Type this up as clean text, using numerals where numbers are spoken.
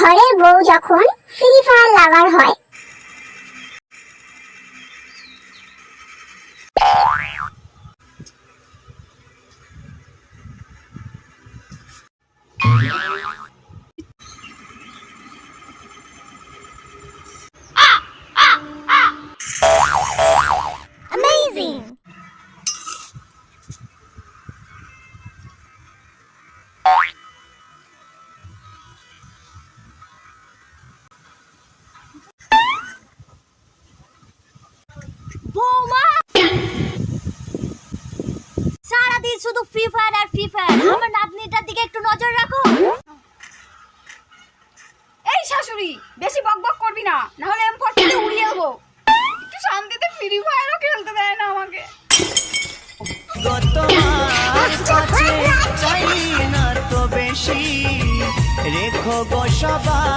ঘরের বউ যখন ফ্রি ফায়ার লাভার হয়। Amazing! বৌমা সারাদিন শুধু ফ্রি ফায়ার আর ফ্রি ফায়ার, আমার নাতনিটার দিকে একটু নজর রাখো। এই শাশুড়ি, বেশি বকবক করবি না, না হলে M40 উড়িয়ে দেবো। একটু শান্তিতে ফ্রি ফায়ারও খেলতে দেয় না আমাকে। তোমার কাছে চাই না তো বেশি, রেখো গো সবাই।